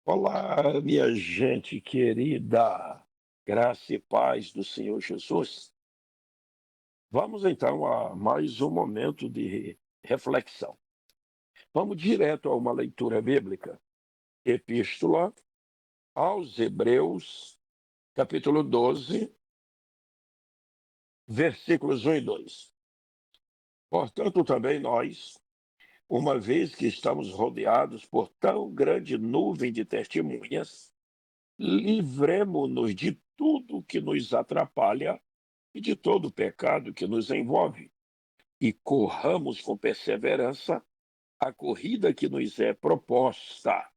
Olá, minha gente querida, graça e paz do Senhor Jesus. Vamos então a mais um momento de reflexão. Vamos direto a uma leitura bíblica. Epístola aos Hebreus, capítulo 12, versículos 1 e 2. Portanto, também nós, uma vez que estamos rodeados por tão grande nuvem de testemunhas, livremo-nos de tudo que nos atrapalha e de todo o pecado que nos envolve, e corramos com perseverança a corrida que nos é proposta,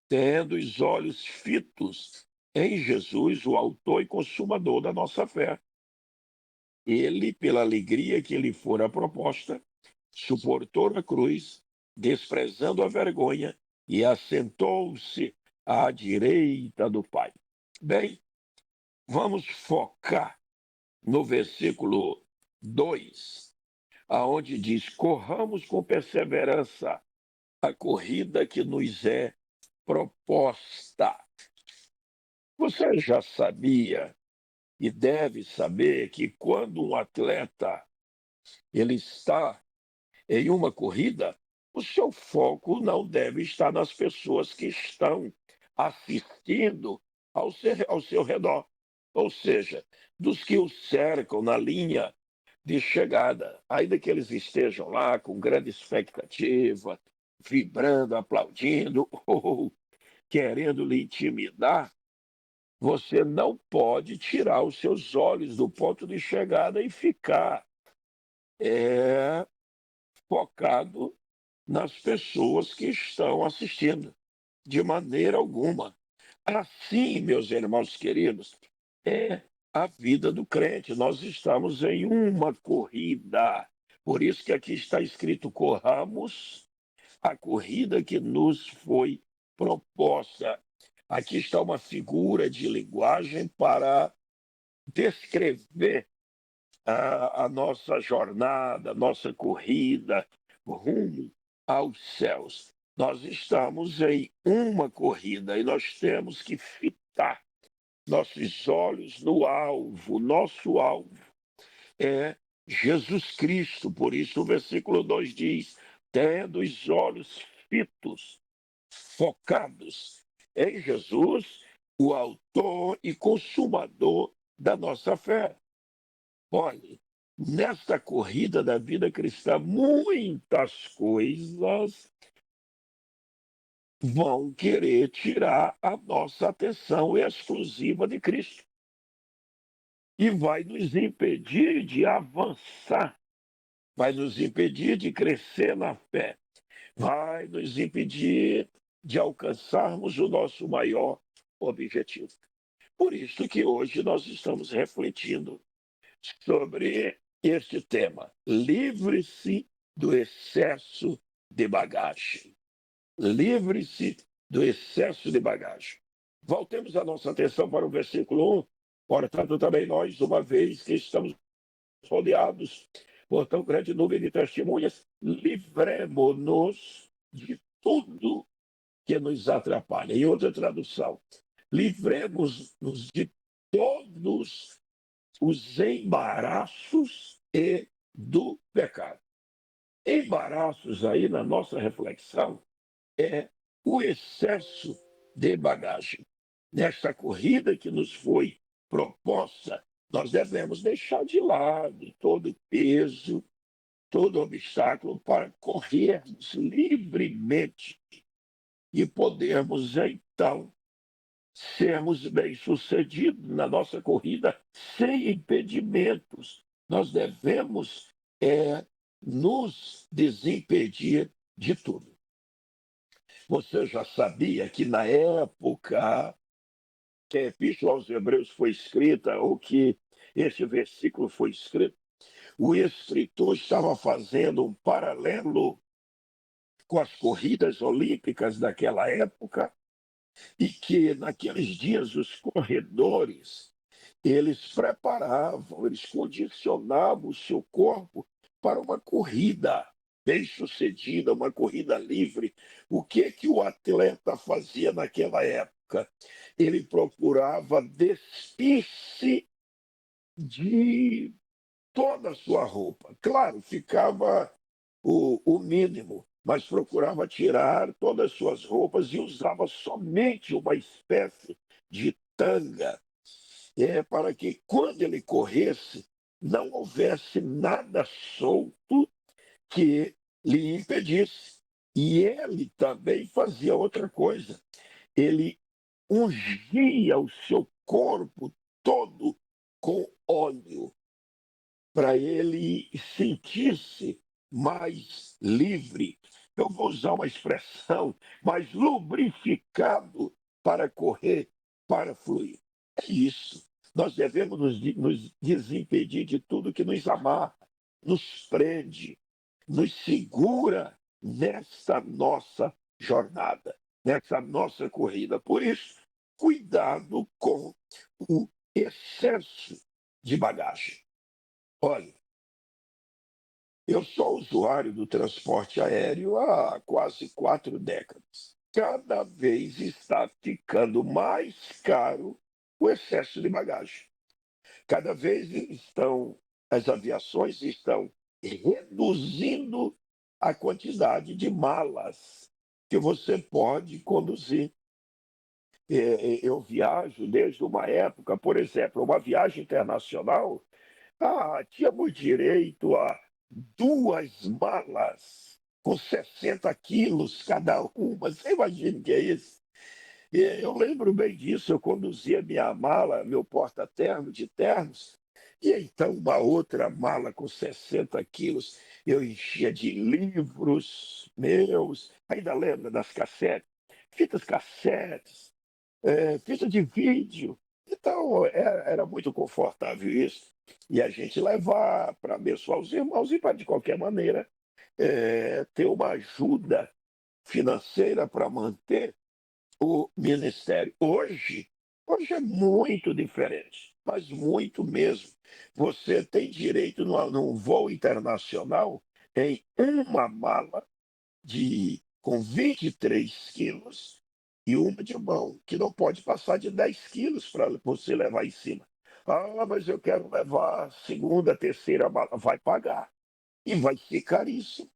tendo os olhos fitos em Jesus, o autor e consumador da nossa fé. Ele, pela alegria que lhe fora proposta, suportou a cruz, desprezando a vergonha, e assentou-se à direita do Pai. Bem, vamos focar no versículo 2, aonde diz: corramos com perseverança a corrida que nos é proposta. Você já sabia e deve saber que quando um atleta ele está em uma corrida, o seu foco não deve estar nas pessoas que estão assistindo ao seu redor, ou seja, dos que o cercam na linha de chegada, ainda que eles estejam lá com grande expectativa, vibrando, aplaudindo ou querendo lhe intimidar, você não pode tirar os seus olhos do ponto de chegada e ficar é, focado nas pessoas que estão assistindo, de maneira alguma. Assim, meus irmãos queridos, é a vida do crente. Nós estamos em uma corrida. Por isso que aqui está escrito: corramos a corrida que nos foi proposta. Aqui está uma figura de linguagem para descrever a nossa jornada, a nossa corrida rumo aos céus. Nós estamos em uma corrida e nós temos que fitar nossos olhos no alvo. Nosso alvo é Jesus Cristo. Por isso o versículo 2 diz: tendo os olhos fitos, focados em Jesus, o autor e consumador da nossa fé. Olhe, nesta corrida da vida cristã, muitas coisas vão querer tirar a nossa atenção exclusiva de Cristo e vai nos impedir de avançar, vai nos impedir de crescer na fé, vai nos impedir de alcançarmos o nosso maior objetivo. Por isso que hoje nós estamos refletindo sobre este tema: livre-se do excesso de bagagem. Livre-se do excesso de bagagem. Voltemos a nossa atenção para o versículo 1. Portanto, também nós, uma vez que estamos rodeados por tão grande nuvem de testemunhas, livremo-nos de tudo que nos atrapalha. Em outra tradução, livremos-nos de todos os embaraços e do pecado. Embaraços aí na nossa reflexão é o excesso de bagagem. Nesta corrida que nos foi proposta, nós devemos deixar de lado todo peso, todo obstáculo para corrermos livremente e podermos então sermos bem-sucedidos na nossa corrida sem impedimentos. Nós devemos nos desimpedir de tudo. Você já sabia que na época que a Epístola aos Hebreus foi escrita, ou que esse versículo foi escrito, o escritor estava fazendo um paralelo com as corridas olímpicas daquela época, e que naqueles dias os corredores, eles preparavam, eles condicionavam o seu corpo para uma corrida. bem-sucedida, uma corrida livre, o que que o atleta fazia naquela época? Ele procurava despir-se de toda a sua roupa. Claro, ficava o mínimo, mas procurava tirar todas as suas roupas e usava somente uma espécie de tanga, para que quando ele corresse, não houvesse nada solto que lhe impedisse. E ele também fazia outra coisa, ele ungia o seu corpo todo com óleo, para ele sentir-se mais livre. Eu vou usar uma expressão, mais lubrificado para correr, para fluir. É isso. Nós devemos nos desimpedir de tudo que nos amarra, nos prende, nos segura nessa nossa jornada, nessa nossa corrida. Por isso, cuidado com o excesso de bagagem. Olha, eu sou usuário do transporte aéreo há quase 4 décadas. Cada vez está ficando mais caro o excesso de bagagem. Cada vez as aviações estão reduzindo a quantidade de malas que você pode conduzir. Eu viajo desde uma época, por exemplo, uma viagem internacional. Tínhamos direito a 2 malas com 60 quilos cada uma. Você imagina o que é isso? Eu lembro bem disso, eu conduzia minha mala, meu porta-terno de ternos, e então uma outra mala com 60 quilos eu enchia de livros meus, ainda lembra das cassetes, fitas cassetes, fita de vídeo. Então, era muito confortável isso. E a gente levar para abençoar os irmãos e para, de qualquer maneira, ter uma ajuda financeira para manter o ministério. Hoje é muito diferente, mas muito mesmo. Você tem direito, num voo internacional, em uma mala com 23 quilos e uma de mão, que não pode passar de 10 quilos para você levar em cima. Mas eu quero levar a segunda, terceira mala. Vai pagar. E vai ficar isso.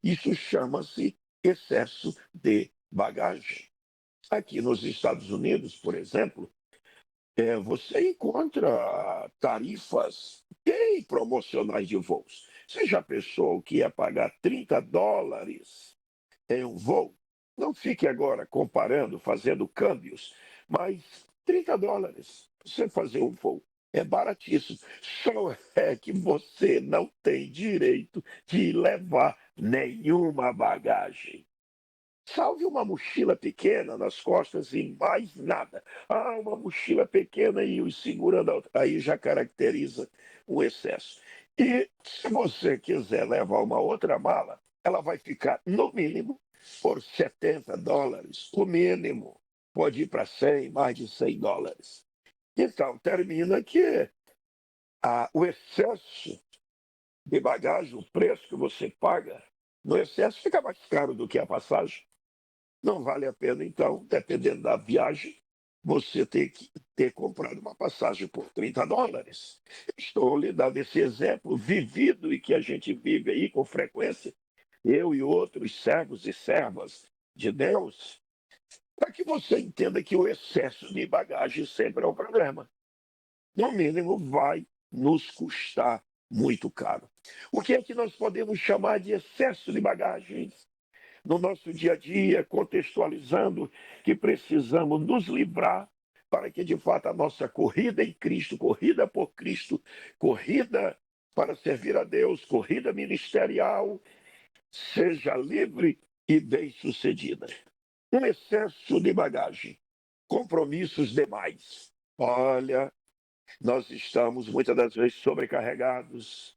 Isso chama-se excesso de bagagem. Aqui nos Estados Unidos, por exemplo, você encontra tarifas bem promocionais de voos. Você já pensou que ia pagar US$ 30 em um voo? Não fique agora comparando, fazendo câmbios, mas US$ 30 para você fazer um voo é baratíssimo. Só é que você não tem direito de levar nenhuma bagagem. Salve uma mochila pequena nas costas e mais nada. Uma mochila pequena e o segurando, aí já caracteriza o excesso. E se você quiser levar uma outra mala, ela vai ficar, no mínimo, por US$ 70, o mínimo. Pode ir para 100, mais de US$ 100. Então, termina que o excesso de bagagem, o preço que você paga no excesso fica mais caro do que a passagem. Não vale a pena, então, dependendo da viagem, você ter que ter comprado uma passagem por US$ 30. Estou lhe dando esse exemplo vivido e que a gente vive aí com frequência, eu e outros servos e servas de Deus, para que você entenda que o excesso de bagagem sempre é um problema. No mínimo, vai nos custar muito caro. O que é que nós podemos chamar de excesso de bagagens? No nosso dia a dia, contextualizando que precisamos nos livrar para que, de fato, a nossa corrida em Cristo, corrida por Cristo, corrida para servir a Deus, corrida ministerial, seja livre e bem-sucedida. Um excesso de bagagem, compromissos demais. Olha, nós estamos muitas das vezes sobrecarregados,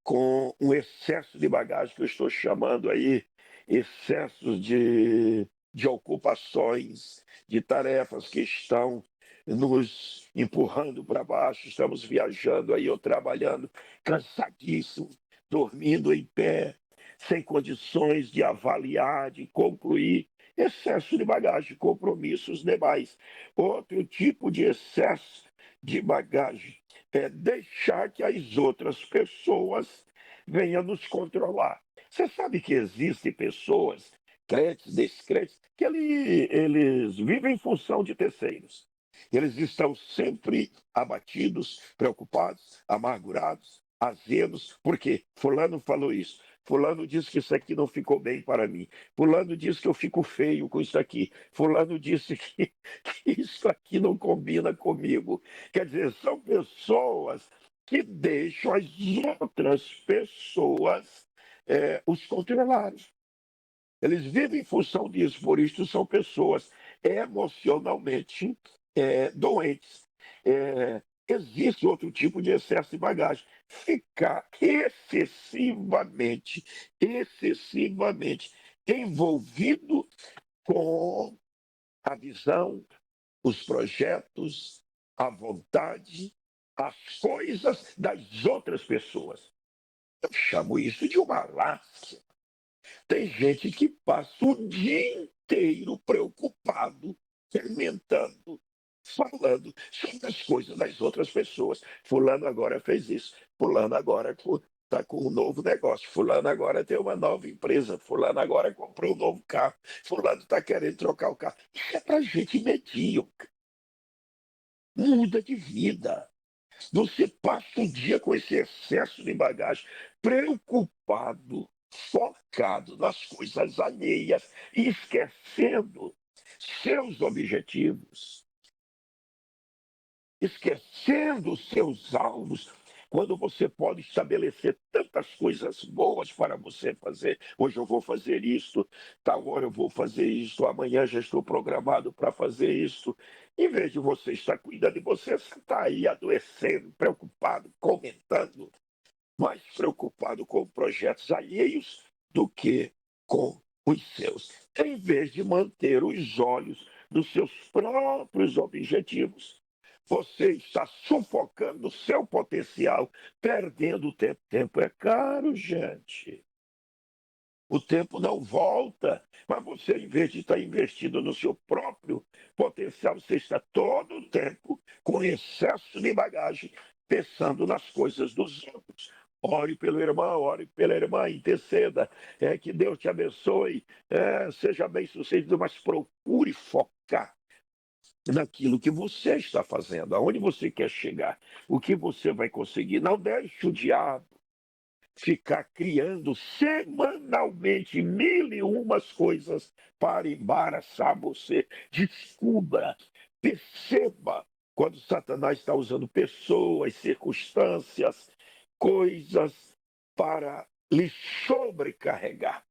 com um excesso de bagagem que eu estou chamando aí, excessos de ocupações, de tarefas que estão nos empurrando para baixo, estamos viajando aí ou trabalhando cansadíssimo, dormindo em pé, sem condições de avaliar, de concluir. Excesso de bagagem, compromissos demais. Outro tipo de excesso de bagagem é deixar que as outras pessoas venham nos controlar. Você sabe que existem pessoas, crentes, descrentes, que eles vivem em função de terceiros. Eles estão sempre abatidos, preocupados, amargurados, azedos, porque fulano falou isso, fulano disse que isso aqui não ficou bem para mim, fulano disse que eu fico feio com isso aqui, fulano disse que isso aqui não combina comigo. Quer dizer, são pessoas que deixam as outras pessoas os controlarem. Eles vivem em função disso, por isso são pessoas emocionalmente doentes. Existe outro tipo de excesso de bagagem. Ficar excessivamente envolvido com a visão, os projetos, a vontade, as coisas das outras pessoas. Eu chamo isso de uma lasca. Tem gente que passa o dia inteiro preocupado, fermentando, falando sobre as coisas das outras pessoas. Fulano agora fez isso, fulano agora está com um novo negócio, fulano agora tem uma nova empresa, fulano agora comprou um novo carro, fulano está querendo trocar o carro. Isso é para gente medíocre. Muda de vida. Você passa o dia com esse excesso de bagagem, preocupado, focado nas coisas alheias e esquecendo seus objetivos, esquecendo seus alvos, quando você pode estabelecer tantas coisas boas para você fazer. Hoje eu vou fazer isso, tal hora eu vou fazer isso, amanhã já estou programado para fazer isso. Em vez de você estar cuidando de você, você está aí adoecendo, preocupado, comentando, mais preocupado com projetos alheios do que com os seus. Em vez de manter os olhos nos seus próprios objetivos, você está sufocando o seu potencial, perdendo tempo. Tempo é caro, gente. O tempo não volta, mas você, em vez de estar investindo no seu próprio potencial, você está todo o tempo com excesso de bagagem, pensando nas coisas dos outros. Ore pelo irmão, ore pela irmã, interceda, que Deus te abençoe, seja bem sucedido, mas procure focar naquilo que você está fazendo, aonde você quer chegar, o que você vai conseguir. Não deixe o diabo ficar criando semanalmente mil e umas coisas para embaraçar você. Descubra, perceba quando Satanás está usando pessoas, circunstâncias, coisas para lhe sobrecarregar,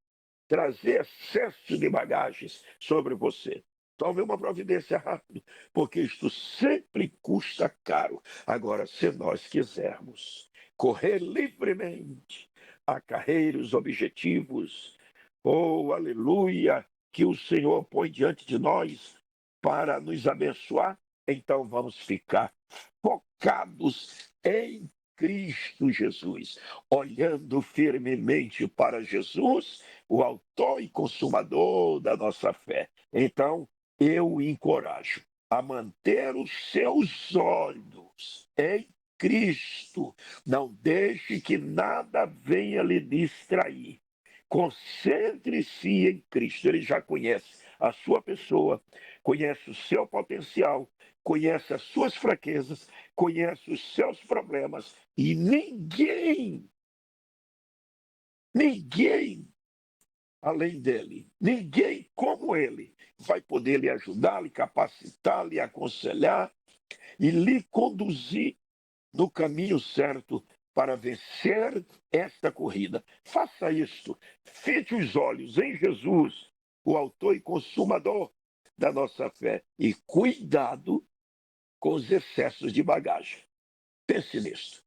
trazer excesso de bagagens sobre você. Tome uma providência rápida, porque isto sempre custa caro. Agora, se nós quisermos correr livremente a carreira, os objetivos, oh, aleluia, que o Senhor põe diante de nós para nos abençoar, então vamos ficar focados em Cristo Jesus, olhando firmemente para Jesus, o autor e consumador da nossa fé. Então, eu o encorajo a manter os seus olhos em Cristo. Não deixe que nada venha lhe distrair. Concentre-se em Cristo. Ele já conhece a sua pessoa, conhece o seu potencial, conhece as suas fraquezas, conhece os seus problemas e ninguém além dele, ninguém como ele vai poder lhe ajudar, lhe capacitar, lhe aconselhar e lhe conduzir no caminho certo para vencer esta corrida. Faça isto. Fite os olhos em Jesus, o autor e consumador da nossa fé, e cuidado com os excessos de bagagem. Pense nisto.